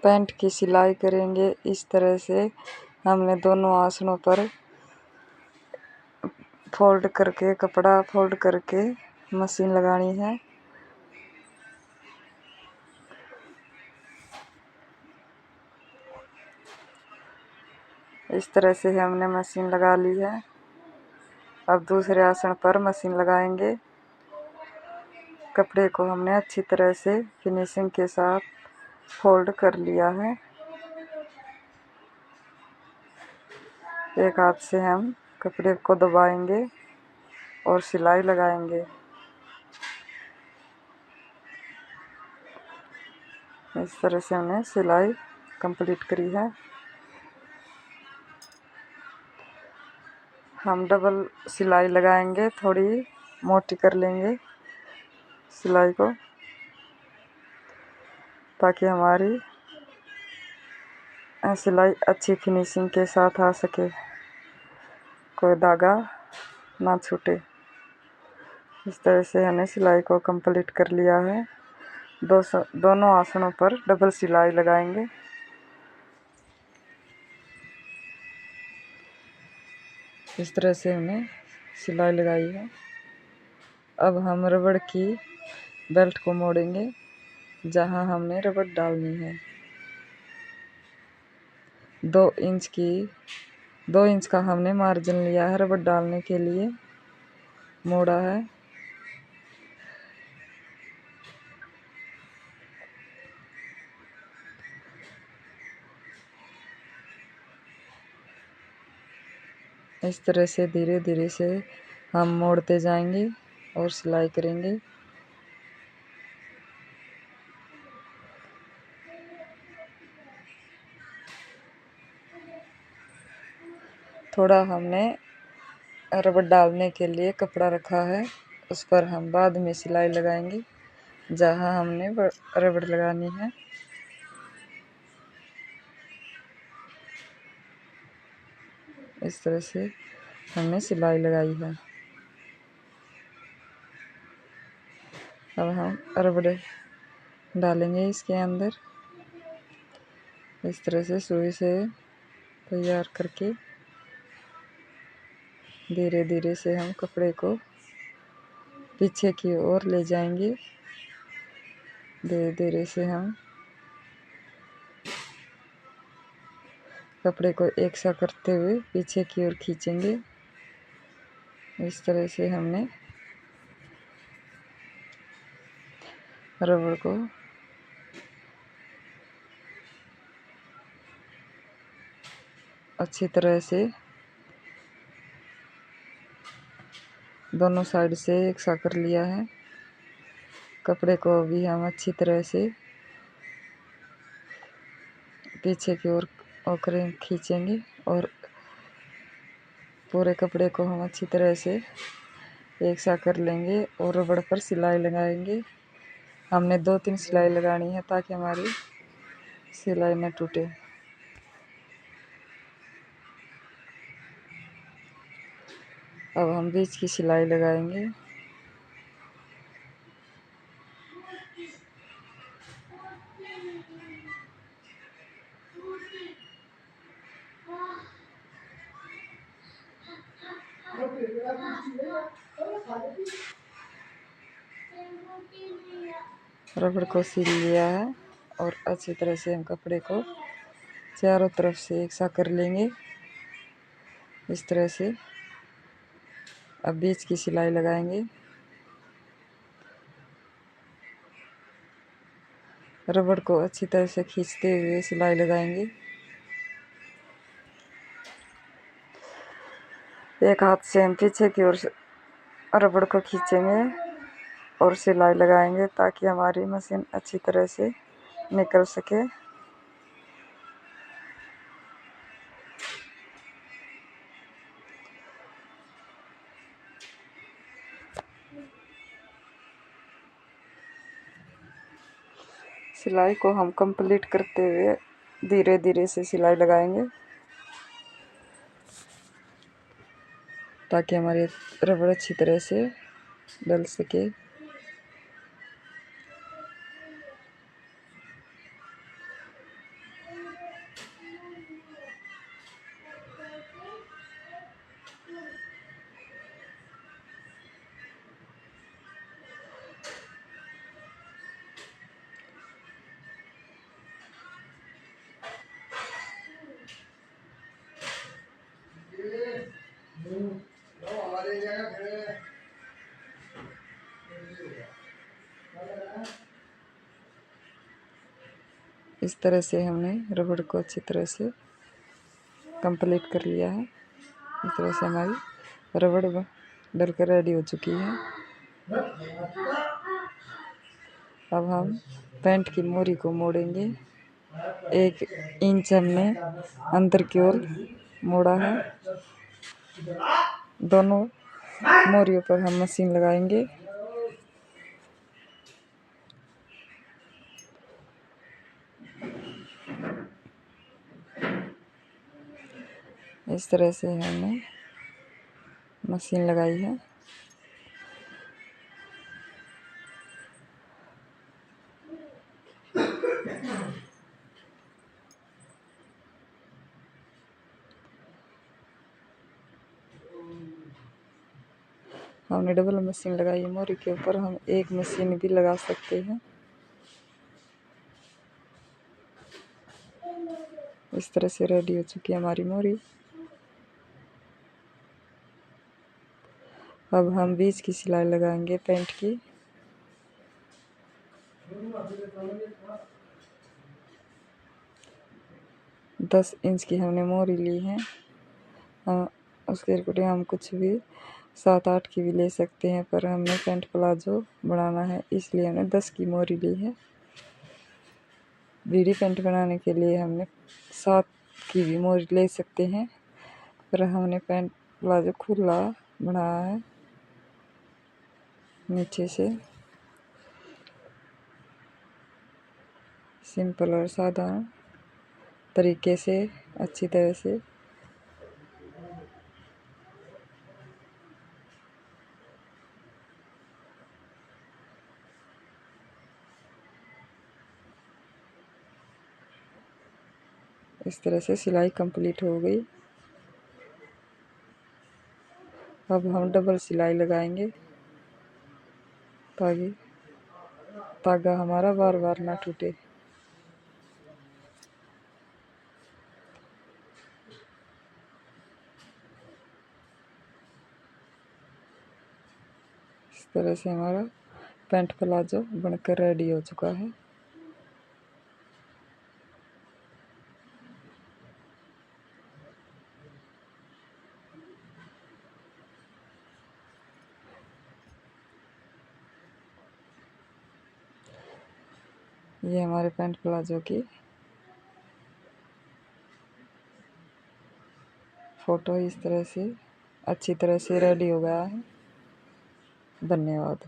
Pant की सिलाई करेंगे। इस तरह से हमने दोनों आसनों पर फोल्ड करके, कपड़ा फोल्ड करके मशीन लगानी है। इस तरह से हमने मशीन लगा ली है। अब दूसरे आसन पर मशीन लगाएंगे। कपड़े को हमने अच्छी तरह से फिनिशिंग के साथ फोल्ड कर लिया है। एक हाथ से हम कपड़े को दबाएंगे और सिलाई लगाएंगे। इस तरह से हमने सिलाई कंप्लीट करी है। हम डबल सिलाई लगाएंगे, थोड़ी मोटी कर लेंगे सिलाई को, ताकि हमारी सिलाई अच्छी फिनिशिंग के साथ आ सके, कोई धागा ना छूटे। इस तरह से हमने सिलाई को कंप्लीट कर लिया है। दोनों आसनों पर डबल सिलाई लगाएंगे। इस तरह से हमने सिलाई लगाई है। अब हम रबड़ की बेल्ट को मोड़ेंगे जहां हमने रबड़ डालनी है। 2 इंच का हमने मार्जिन लिया है रबड़ डालने के लिए, मोड़ा है। इस तरह से धीरे धीरे से हम मोड़ते जाएंगे और सिलाई करेंगे। थोड़ा हमने रबड़ डालने के लिए कपड़ा रखा है, उस पर हम बाद में सिलाई लगाएंगे जहां हमने रबड़ लगानी है। इस तरह से हमने सिलाई लगाई है। अब हम रबड़ डालेंगे इसके अंदर। इस तरह से सुई से तैयार करके धीरे धीरे से हम कपड़े को पीछे की ओर ले जाएंगे। धीरे धीरे से हम कपड़े को एक सा करते हुए पीछे की ओर खींचेंगे। इस तरह से हमने रबड़ को अच्छी तरह से दोनों साइड से एक सा कर लिया है। कपड़े को भी हम अच्छी तरह से पीछे की ओर खींचेंगे और पूरे कपड़े को हम अच्छी तरह से एक सा कर लेंगे और रबड़ पर सिलाई लगाएंगे। हमने 2-3 सिलाई लगानी है ताकि हमारी सिलाई न टूटे। अब हम बीच की सिलाई लगाएंगे। रबड़ को सिल लिया है और अच्छी तरह से हम कपड़े को चारों तरफ से एक सा कर लेंगे। इस तरह से अब बीच की सिलाई लगाएंगे। रबड़ को अच्छी तरह से खींचते हुए सिलाई लगाएंगे। एक हाथ से हम पीछे की ओर रबड़ को खींचेंगे और सिलाई लगाएंगे ताकि हमारी मशीन अच्छी तरह से निकल सके। सिलाई को हम कंप्लीट करते हुए धीरे धीरे से सिलाई लगाएंगे ताकि हमारी रबड़ अच्छी तरह से डल सके। इस तरह से हमने रबड़ को अच्छी तरह से कंप्लीट कर लिया है। इस तरह से हमारी रबड़ डलकर रेडी हो चुकी है। अब हम पैंट की मोरी को मोड़ेंगे। 1 इंच हमने अंदर की ओर मोड़ा है। दोनों मोरियों पर हम मशीन लगाएंगे। इस तरह से हमने मशीन लगाई है। हमने डबल मशीन लगाई है। मोरी के ऊपर हम एक मशीन भी लगा सकते हैं। इस तरह से रेडी हो चुकी है हमारी मोरी। अब हम बीच की सिलाई लगाएंगे पैंट की। 10 इंच की हमने मोरी ली है। उसके अकॉर्डिंग हम कुछ भी 7-8 की भी ले सकते हैं, पर हमने पैंट प्लाजो बनाना है इसलिए हमने 10 की मोरी ली है। बीडी पैंट बनाने के लिए हमने 7 की भी मोरी ले सकते हैं, पर हमने पैंट प्लाजो खुला बनाया है। नीचे से सिंपल और साधारण तरीके से अच्छी तरह से इस तरह से सिलाई कंप्लीट हो गई। अब हम डबल सिलाई लगाएंगे ताकि धागा हमारा बार बार ना टूटे। इस तरह से हमारा पैंट प्लाजो बनकर रेडी हो चुका है। ये हमारे पैंट प्लाजो की फ़ोटो इस तरह से अच्छी तरह से रेडी हो गया है। धन्यवाद।